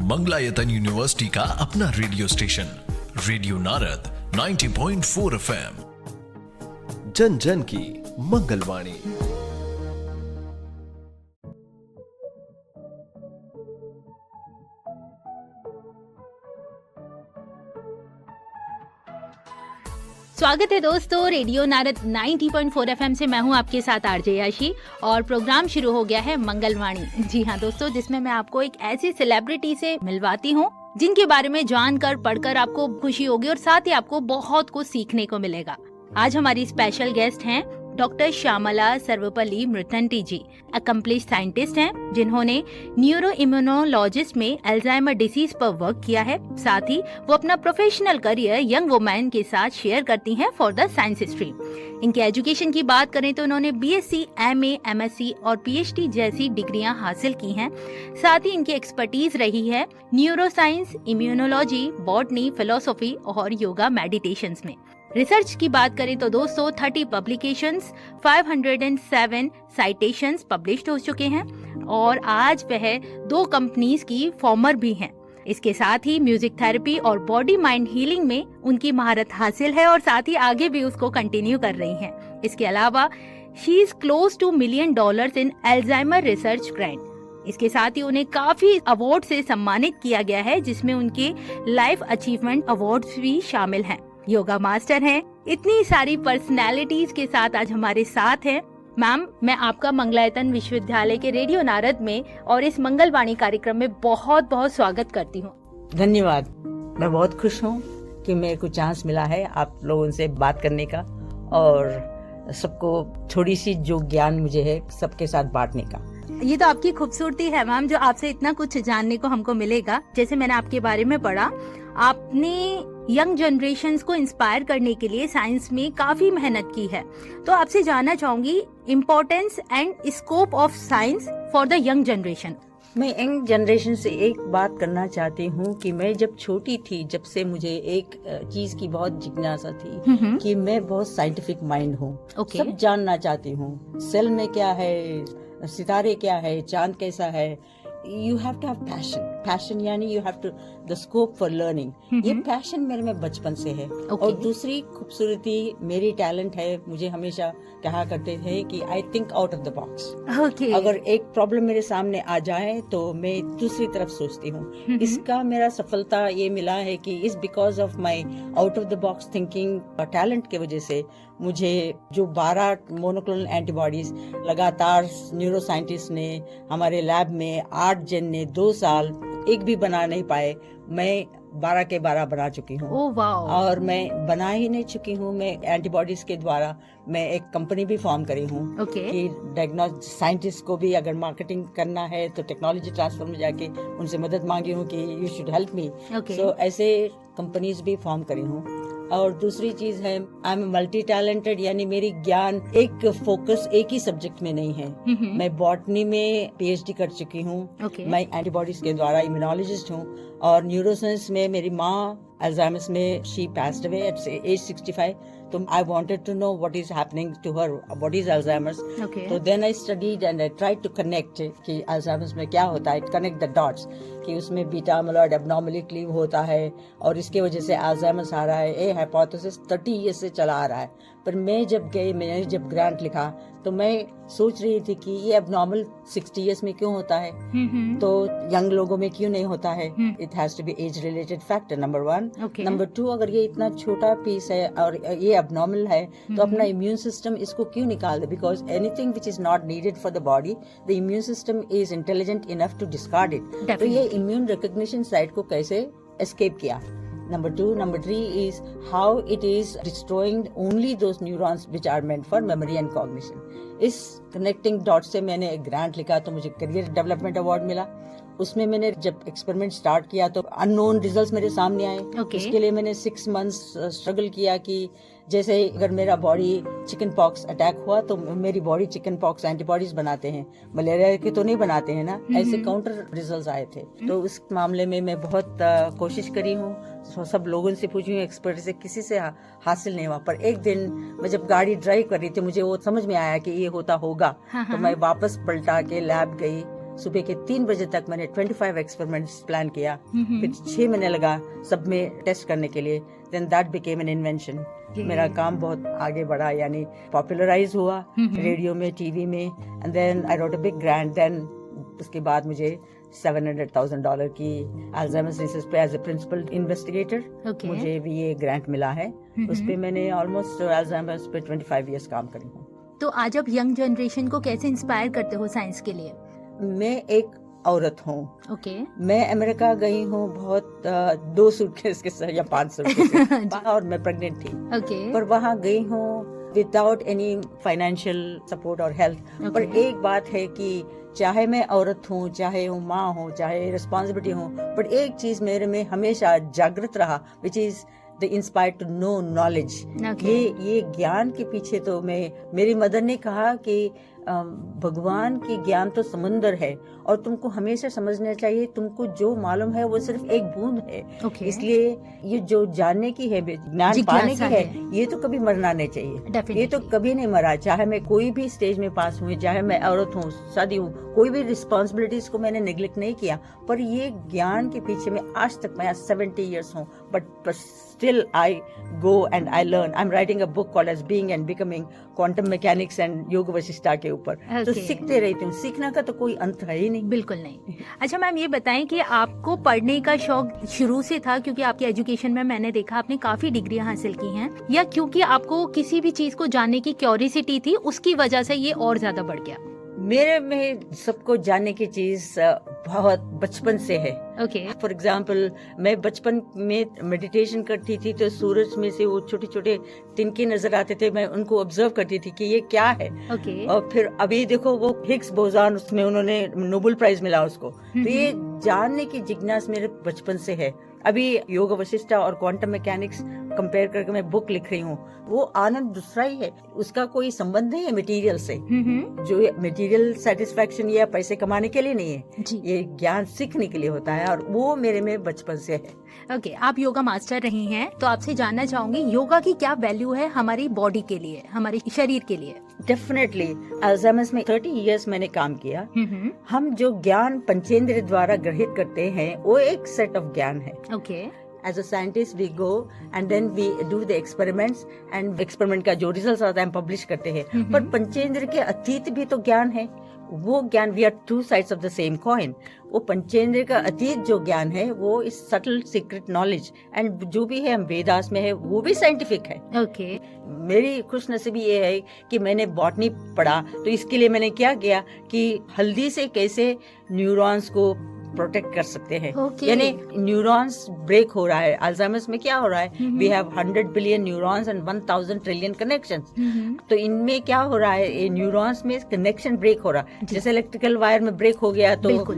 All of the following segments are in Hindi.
मंगलायतन यूनिवर्सिटी का अपना radio station radio Narad 90.4 FM, जन जन की मंगलवाणी। स्वागत है दोस्तों, रेडियो नारद 90.4 FM से मैं हूं आपके साथ आरजे याशी और प्रोग्राम शुरू हो गया है मंगलवाणी। जी हाँ दोस्तों, जिसमें मैं आपको एक ऐसी सेलिब्रिटी से मिलवाती हूं जिनके बारे में जानकर पढ़कर आपको खुशी होगी और साथ ही आपको बहुत कुछ सीखने को मिलेगा। आज हमारी स्पेशल गेस्ट हैं डॉक्टर श्यामला सर्वपल्ली मृतंटी जी। अकम्प्लिश साइंटिस्ट हैं जिन्होंने न्यूरो इम्यूनोलॉजिस्ट में अल्जाइमर डिसीज पर वर्क किया है। साथ ही वो अपना प्रोफेशनल करियर यंग वुमेन के साथ शेयर करती हैं फॉर द साइंस स्ट्रीम। इनके एजुकेशन की बात करें तो उन्होंने बीएससी, एमए, एमएससी और पीएचडी जैसी डिग्रियां हासिल की हैं। साथ ही इनकी एक्सपर्टीज रही है neuro science, immunology, botany, philosophy और योगा मेडिटेशंस में। रिसर्च की बात करें तो दोस्तों 30 पब्लिकेशंस, 507 साइटेशंस पब्लिश्ड हो चुके हैं और आज वह 2 कंपनीज की फॉर्मर भी हैं। इसके साथ ही म्यूजिक थेरेपी और बॉडी माइंड हीलिंग में उनकी महारत हासिल है और साथ ही आगे भी उसको कंटिन्यू कर रही हैं। इसके अलावा she is close to $1 million in Alzheimer research grant. इसके साथ ही उन्हें काफी अवार्ड से सम्मानित किया गया है, जिसमें उनके लाइफ अचीवमेंट अवार्ड्स भी शामिल हैं। योगा मास्टर हैं। इतनी सारी पर्सनैलिटीज के साथ आज हमारे साथ हैं। मैम, मैं आपका मंगलायतन विश्वविद्यालय के रेडियो नारद में और इस मंगलवाणी कार्यक्रम में बहुत बहुत स्वागत करती हूँ। धन्यवाद। मैं बहुत खुश हूँ कि मेरे को चांस मिला है आप लोगों से बात करने का और सबको थोड़ी सी जो ज्ञान मुझे है सबके साथ बांटने का। ये तो आपकी खूबसूरती है मैम, जो आपसे इतना कुछ जानने को हमको मिलेगा। जैसे मैंने आपके बारे में पढ़ा, आपने यंग जनरेशन्स को इंस्पायर करने के लिए साइंस में काफी मेहनत की है। तो आपसे जानना चाहूंगी importance and scope of science for the young generation. मैं यंग जनरेशन से एक बात करना चाहती हूँ कि मैं जब छोटी थी, जब से मुझे एक चीज की बहुत जिज्ञासा थी कि मैं बहुत साइंटिफिक माइंड हूँ। सब जानना चाहती हूँ, सेल में क्या है, सितारे क्या है, चांद कैसा है। You have to have passion यानी you have to the scope for learning। ये पैशन मेरे में बचपन से है। और दूसरी खूबसूरती मेरी टैलेंट है। मुझे हमेशा कहा करते थे कि I think out of the box। अगर एक प्रॉब्लम मेरे सामने आ जाए तो मैं दूसरी तरफ सोचती हूँ। इसका मेरा सफलता ये मिला है कि इस because of my out of the box thinking talent के वजह से मुझे जो 12 मोनोक्लोनल एंटीबॉडीज लगातार न्यूरो साइंटिस्ट ने हमारे लैब में 8 जन ने 2 साल एक भी बना नहीं पाए, मैं 12 के 12 बना चुकी हूँ। और मैं बना ही नहीं चुकी हूँ, मैं एंटीबॉडीज के द्वारा मैं एक कंपनी भी फॉर्म करी हूँ कि डायग्नोस्टिक साइंटिस्ट को भी अगर मार्केटिंग करना है तो टेक्नोलॉजी ट्रांसफर में जाके उनसे मदद मांगी हूँ कि यू शुड हेल्प मी। सो ऐसे कंपनीज भी फॉर्म करी हूँ। और दूसरी चीज है आई एम मल्टी टैलेंटेड, यानी मेरी ज्ञान एक फोकस एक ही सब्जेक्ट में नहीं है। मैं बॉटनी में पीएचडी कर चुकी हूँ। मैं एंटीबॉडीज के द्वारा इम्यूनोलॉजिस्ट हूँ और न्यूरोसाइंस में मेरी माँ अल्जाइमर्स में she passed away at age 65। तो I wanted to know what is happening to her, what is Alzheimer's. तो then I studied and I tried to connect कि अल्जाइमर्स में क्या होता है, कनेक्ट द डॉट्स कि उसमें बीटा अमाइलॉइड एब्नॉर्मली क्लीव होता है और इसके वजह से अल्जाइमर्स आ रहा है। ये हाइपोथेसिस 30 ईयर्स से चला आ रहा है। पर मैंने जब ग्रांट लिखा तो मैं सोच रही थी कि ये एब्नॉर्मल 60 ईयर्स में क्यों होता है, तो यंग लोगों में क्यों नहीं होता है। It has to be age related factor, number 1। Number 2, अगर ये इतना छोटा पीस है और ये एब्नॉर्मल है तो अपना इम्यून सिस्टम इसको क्यों निकाल दे, because anything which is not needed for the body the immune system is intelligent enough to discard it. तो ये इम्यून रिकॉग्निशन साइट को कैसे एस्केप किया। Number 2, number 3 is how it is destroying only those neurons which are meant for memory and cognition। इस कनेक्टिंग डॉट से मैंने एक ग्रांट लिखा तो मुझे करियर डेवलपमेंट अवार्ड मिला। उसमें मैंने जब एक्सपेरिमेंट स्टार्ट किया तो अननोन रिजल्ट्स मेरे सामने आए। इसके लिए मैंने 6 months स्ट्रगल किया कि जैसे अगर मेरा बॉडी चिकन पॉक्स अटैक हुआ तो मेरी बॉडी चिकन पॉक्स एंटीबॉडीज बनाते हैं, मलेरिया के तो नहीं बनाते हैं ना। ऐसे काउंटर रिजल्ट्स आए थे। तो उस मामले में मैं बहुत कोशिश करी हूँ, सब लोगों से पूछी हूँ, एक्सपर्ट से, किसी से हासिल नहीं हुआ। पर एक दिन मैं जब गाड़ी ड्राइव कर रही थी मुझे वो समझ में आया कि ये होता होगा। तो मैं वापस पलटा के लैब गई, सुबह के 3 बजे तक मैंने 25 एक्सपेरिमेंट्स प्लान किया, फिर 6 महीने लगा सब में टेस्ट करने के लिए, then that became an invention. मेरा काम बहुत आगे बढ़ा, यानी पॉपुलराइज हुआ रेडियो में, टीवी में, and then I wrote a big grant. Then उसके बाद मुझे $700,000 की अल्जाइमर्स रिसर्च पे एज ए प्रिंसिपल इन्वेस्टिगेटर मुझे भी ये ग्रांट मिला है। उस पे मैंने ऑलमोस्ट अल्जाइमर्स पे 25 इयर्स काम करी हूँ। तो आज आप यंग जनरेशन को कैसे इंस्पायर करते हो साइंस के लिए? मैं एक औरत हूँ। ओके। मैं अमेरिका गई हूँ बहुत 2 सूटकेस के साथ या 5 सूटकेस और मैं प्रेग्नेंट थी। ओके। पर वहाँ गई हूँ विदाउट एनी फाइनेंशियल सपोर्ट और हेल्थ। पर एक बात है कि चाहे मैं औरत हूँ, चाहे हूँ माँ हूँ, चाहे रिस्पॉन्सिबिलिटी हूँ, बट एक चीज मेरे में हमेशा जागृत रहा, which is the inspire to know knowledge. ये ज्ञान के पीछे तो मेरी मदर ने कहा कि भगवान की ज्ञान तो समुंदर है और तुमको हमेशा समझना चाहिए, तुमको जो मालूम है वो सिर्फ एक बूंद है। इसलिए ये जो जानने की है, ज्ञान पाने की है, ये तो कभी मरना नहीं चाहिए। ये तो कभी नहीं मरा, चाहे मैं कोई भी स्टेज में पास हुई, चाहे मैं औरत हूँ, शादी हूँ, कोई भी रिस्पॉन्सिबिलिटीज को मैंने निग्लेक्ट नहीं किया। पर ये ज्ञान के पीछे मैं आज तक, मैं 70 इयर्स हूँ, but still I go and I learn. I'm writing a book called as Being and Becoming, Quantum Mechanics and Yoga Vasishta के ऊपर। तो सीखते रहती हूँ, सीखना का तो कोई अंत है ही नहीं। बिल्कुल नहीं। अच्छा मैम, ये बताएं कि आपको पढ़ने का शौक शुरू से था, क्योंकि आपकी एजुकेशन में मैंने देखा आपने काफी डिग्रियां हासिल की हैं, या क्योंकि आपको किसी भी चीज को जानने की क्यूरियोसिटी थी, उसकी वजह से ये और ज्यादा बढ़ गया? मेरे में सबको जानने की चीज बहुत बचपन से है। फॉर एग्जाम्पल, मैं बचपन में मेडिटेशन करती थी तो सूरज में से वो छोटे छोटे तिनके नजर आते थे, मैं उनको ऑब्जर्व करती थी कि ये क्या है। और फिर अभी देखो वो हिग्स बोजान, उसमें उन्होंने नोबेल प्राइज मिला उसको। तो ये जानने की जिज्ञासा मेरे बचपन से है। अभी योग वशिष्ठा और क्वांटम मैकेनिक्स कंपेयर करके मैं बुक लिख रही हूँ, वो आनंद दूसरा ही है, उसका कोई संबंध नहीं है मटेरियल से। जो मटेरियल सेटिस्फैक्शन या पैसे कमाने के लिए नहीं है, ये ज्ञान सीखने के लिए होता है, और वो मेरे में बचपन से है। ओके, आप योगा मास्टर रही हैं, तो आपसे जानना चाहूंगी योगा की क्या वैल्यू है हमारी बॉडी के लिए, हमारे शरीर के लिए? डेफिनेटली, अल्जाइमर्स में 30 इयर्स मैंने काम किया। हम जो ज्ञान पंचेंद्रिय द्वारा ग्रहित करते हैं वो एक सेट ऑफ ज्ञान है। As a scientist, we go and then we do the experiments, and experiment का जो results आता है हम publish करते हैं। पर पंचेंद्र के अतीत भी तो ज्ञान है, वो ज्ञान, we are two sides of the same coin। वो पंचेंद्र का अतीत जो ज्ञान है वो इस subtle secret knowledge, and जो भी है हम वेदास में है वो भी scientific है। मेरी खुशनसीबी ये है कि मैंने बॉटनी पढ़ा, तो इसके लिए मैंने क्या किया कि हल्दी से कैसे न्यूरॉन्स को प्रोटेक्ट कर सकते हैं। यानी न्यूरॉन्स ब्रेक हो रहा है, अल्जाइमर्स में क्या हो रहा है, we have 100 billion neurons and 1000 trillion connections. तो इनमें क्या हो रहा है, ये न्यूरॉन्स में कनेक्शन ब्रेक हो रहा है। जैसे इलेक्ट्रिकल वायर में ब्रेक हो गया, तो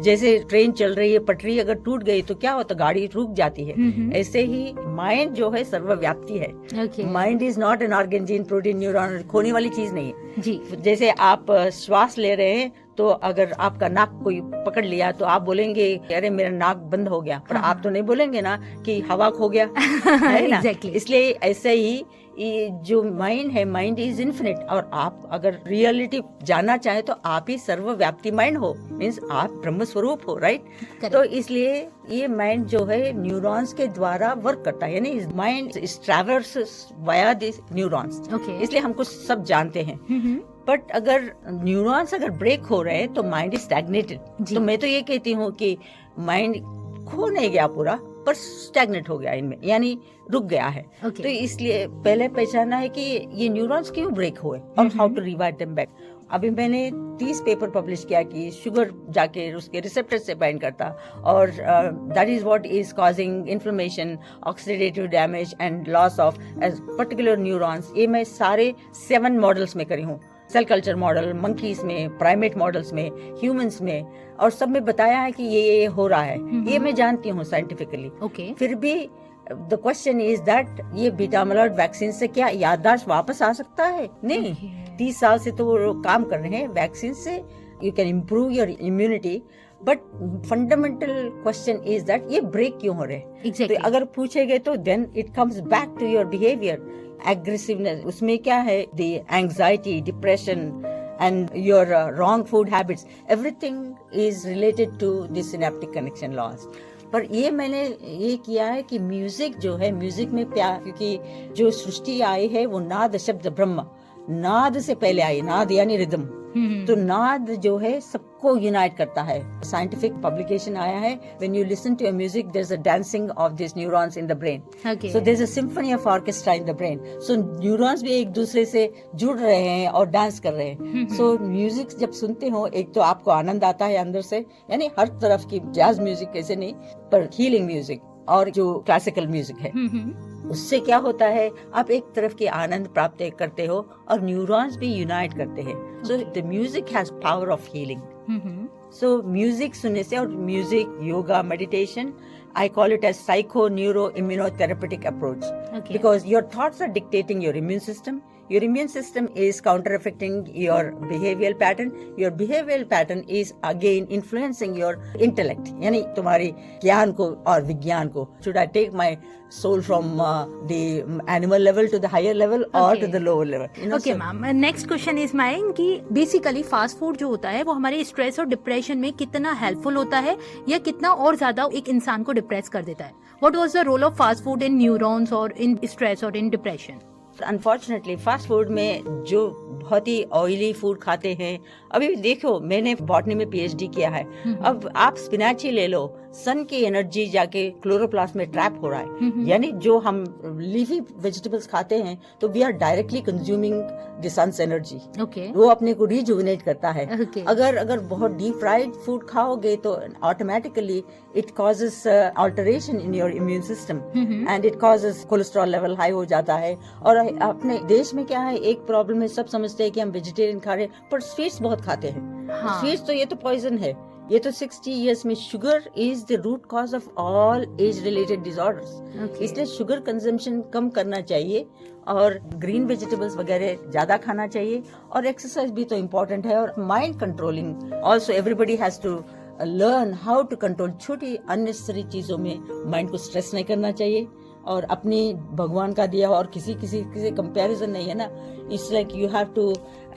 जैसे ट्रेन चल रही है, पटरी अगर टूट गई तो क्या होता, गाड़ी रुक जाती है। ऐसे ही माइंड जो है सर्वव्यापी है। Mind is not an organ, gene, protein, neuron, खोने वाली चीज नहीं है। जैसे आप श्वास ले रहे हैं, तो अगर आपका नाक कोई पकड़ लिया तो आप बोलेंगे अरे मेरा नाक बंद हो गया, पर आप तो नहीं बोलेंगे ना कि हवा खो गया, है ना? इसलिए ऐसे ही ये जो माइंड है, माइंड इज इन्फिनिट, और आप अगर रियलिटी जानना चाहे तो आप ही सर्वव्यापी माइंड हो, मीन्स आप ब्रह्म स्वरूप हो, राइट? तो इसलिए ये माइंड जो है न्यूरॉन्स के द्वारा वर्क करता है, यानी माइंड ट्रैवर्सेस वाया दिस न्यूरॉन्स। इसलिए हमको सब जानते हैं। बट अगर न्यूरॉन्स अगर ब्रेक हो रहे हैं तो माइंड इज स्टैग्नेटेड। तो मैं तो ये कहती हूँ कि माइंड खो नहीं गया पूरा, पर स्टैग्नेट हो गया इनमें, यानी रुक गया है। तो इसलिए पहले पहचानना है कि ये न्यूरॉन्स क्यों ब्रेक हुए और how to revive them back. अभी मैंने 30 पेपर पब्लिश किया कि शुगर जाके उसके रिसेप्टर से बाइंड करता, और that is what is causing inflammation, oxidative damage and loss of particular neurons. ये मैं सारे 7 मॉडल्स में करी हूँ, सेल कल्चर मॉडल, मंकीज में, प्राइमेट मॉडल्स में, ह्यूमंस में, और सब में बताया है कि ये हो रहा है। ये मैं जानती हूँ साइंटिफिकली। फिर भी द क्वेश्चन इज दैट ये बीटा एमिलॉइड वैक्सीन से क्या याददाश्त वापस आ सकता है? नहीं। 30 साल से तो वो काम कर रहे हैं वैक्सीन से, you can improve your immunity, but fundamental question is that ये ब्रेक क्यों हो रहे हैं? तो अगर पूछेंगे तो then it comes back to your behaviour, aggressiveness, उसमें क्या है, the anxiety, depression, and your wrong food habits, everything is related to the synaptic connection loss. पर ये मैंने ये किया है कि म्यूजिक जो है, म्यूजिक में प्यार, क्योंकि जो सृष्टि आई है वो नाद शब्द ब्रह्म, नाद से पहले आई, नाद यानी रिदम, तो नाद जो है सबको यूनाइट करता है। साइंटिफिक पब्लिकेशन आया है, when you listen to a music there is a dancing of this neurons in the brain, so there is a symphony of orchestra in the brain, so neurons भी एक दूसरे से जुड़ रहे हैं और डांस कर रहे हैं। सो म्यूजिक जब सुनते हो, एक तो आपको आनंद आता है अंदर से, यानी हर तरफ की जैज म्यूजिक कैसे नहीं, पर हीलिंग म्यूजिक और जो क्लासिकल म्यूजिक है, उससे क्या होता है, आप एक तरफ के आनंद प्राप्त करते हो और न्यूरॉन्स भी यूनाइट करते हैं। So the music has power of healing. So music सुनने से, और music, yoga, meditation, I call it as psycho-neuro-immunotherapeutic approach, because your thoughts are dictating your immune system. Your immune system is counter-affecting your behavioral pattern. Your behavioral pattern is again influencing your intellect, यानी तुम्हारी ज्ञान को और विज्ञान को. Should I take my soul from the animal level to the higher level or to the lower level? You know, okay, ma'am. Next question is mine कि basically fast food जो होता है वो हमारे स्ट्रेस और डिप्रेशन में कितना हेल्पफुल होता है या कितना और ज्यादा एक इंसान को डिप्रेस कर देता है? What was the role of fast food in neurons or in stress or in depression? Unfortunately fast food में जो बहुत ही ऑयली फूड खाते हैं, अभी देखो मैंने बॉटनी में पीएचडी किया है, अब आप स्पिनाच ही ले लो, सन की एनर्जी जाके क्लोरोप्लास्ट में ट्रैप हो रहा है, यानी जो हम लीफी वेजिटेबल्स खाते हैं तो we are directly consuming the sun's energy, वो अपने को रिजुविनेट करता है। अगर बहुत डीप फ्राइड फूड खाओगे तो automatically it causes alteration in your immune system and it causes cholesterol level high हो जाता है। और अपने देश में क्या है, एक प्रॉब्लम है, सब समझते हैं कि हम वेजिटेरियन खा रहे हैं पर स्वीट्स बहुत खाते हैं। स्वीट्स तो ये तो पॉइजन है, ये तो 60 इयर्स में sugar is the root cause of all age related disorders, इसलिए शुगर कंजम्पशन कम करना चाहिए और ग्रीन वेजिटेबल्स वगैरह ज्यादा खाना चाहिए, और एक्सरसाइज भी तो इम्पोर्टेंट है, और mind controlling also, everybody has to learn how to control. छोटी अननेसेसरी चीजों में माइंड को स्ट्रेस नहीं करना चाहिए, और अपनी भगवान का दिया और किसी कंपैरिजन नहीं है ना। It's like you have to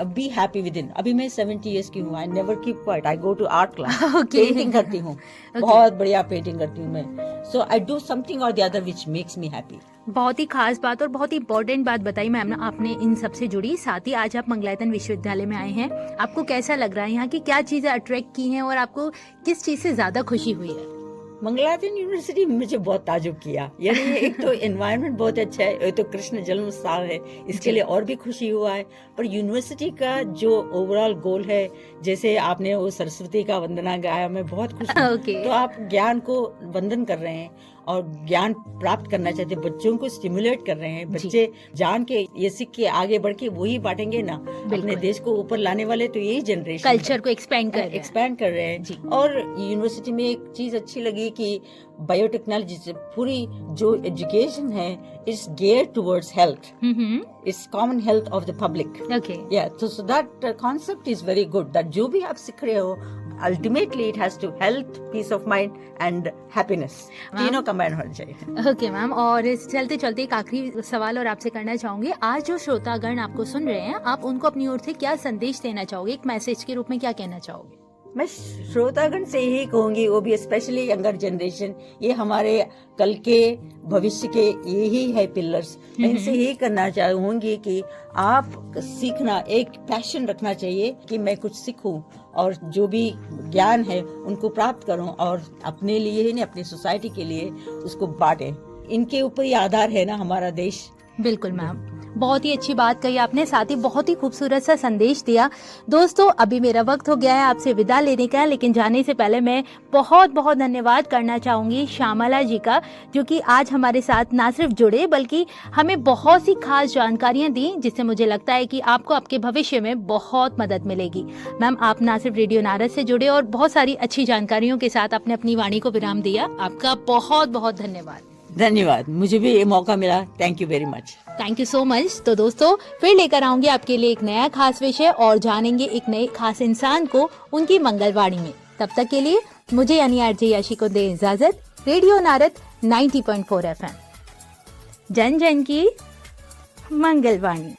be happy within. अभी मैं 70 इयर्स की हूँ, I never keep quiet, I go to art class, painting करती हूँ, बहुत बढ़िया पेंटिंग करती हूँ मैं। सो आई डू समथिंग और the other which makes me happy. बहुत ही खास बात और बहुत ही इम्पोर्टेंट बात बताई मैम आपने इन सबसे जुड़ी। साथ ही आज आप मंगलायतन विश्वविद्यालय में आए हैं, आपको कैसा लग रहा है, यहाँ की क्या चीजें अट्रैक्ट की हैं और आपको किस चीज से ज्यादा खुशी हुई है? मंगलायतन यूनिवर्सिटी मुझे बहुत ताजुब किया, यानी एक तो एनवायरनमेंट बहुत अच्छा है, ये तो कृष्ण जन्म स्थान है, इसके लिए और भी खुशी हुआ है। पर यूनिवर्सिटी का जो ओवरऑल गोल है, जैसे आपने वो सरस्वती का वंदना गाया, मैं बहुत खुश हूँ। तो आप ज्ञान को वंदन कर रहे हैं और ज्ञान प्राप्त करना चाहते हैं, बच्चों को स्टिमुलेट कर रहे हैं, बच्चे जान के ये सीख के आगे बढ़ के वही बांटेंगे ना, अपने देश को ऊपर लाने वाले तो यही जनरेशन, कल्चर को एक्सपेंड कर रहे हैं। और यूनिवर्सिटी में एक चीज अच्छी लगी कि बायोटेक्नोलॉजी से पूरी जो एजुकेशन है it's geared towards health, it's common health of the public. So that concept is very good, that जो भी आप सीख रहे हो ultimately it has to health, peace of mind and happiness, तीनों कंबाइन होना चाहिए। ओके मैम, और चलते चलते एक आखिरी सवाल और आपसे करना चाहूंगी। आज जो श्रोतागण आपको सुन रहे हैं, आप उनको अपनी ओर से क्या संदेश देना चाहोगे, एक मैसेज के रूप में क्या कहना चाहोगे? मैं श्रोतागण से यही कहूंगी, वो भी स्पेशली यंगर जनरेशन, ये हमारे कल के भविष्य के यही है पिलर्स, मैं इनसे यही करना चाहूंगी कि आप सीखना, एक पैशन रखना चाहिए कि मैं कुछ सीखूं और जो भी ज्ञान है उनको प्राप्त करूं और अपने लिए ही नहीं अपनी सोसाइटी के लिए उसको बांटें। इनके ऊपर ही आधार है ना हमारा देश। बिल्कुल मैम, बहुत ही अच्छी बात कही आपने, साथ ही बहुत ही खूबसूरत सा संदेश दिया। दोस्तों, अभी मेरा वक्त हो गया है आपसे विदा लेने का, लेकिन जाने से पहले मैं बहुत बहुत धन्यवाद करना चाहूंगी श्यामला जी का, जो कि आज हमारे साथ ना सिर्फ जुड़े बल्कि हमें बहुत सी खास जानकारियां दी, जिससे मुझे लगता है कि आपको आपके भविष्य में बहुत मदद मिलेगी। मैम, आप ना सिर्फ रेडियो नारद से जुड़े और बहुत सारी अच्छी जानकारियों के साथ आपने अपनी वाणी को विराम दिया, आपका बहुत बहुत धन्यवाद। धन्यवाद, मुझे भी ये मौका मिला, thank you very much. Thank you so much. तो दोस्तों, फिर लेकर आऊंगी आपके लिए एक नया खास विषय और जानेंगे एक नए खास इंसान को उनकी मंगलवाणी में। तब तक के लिए मुझे यानी आरजे याशी को दे इजाजत। रेडियो नारद 90.4 FM, जन जन की मंगलवाणी।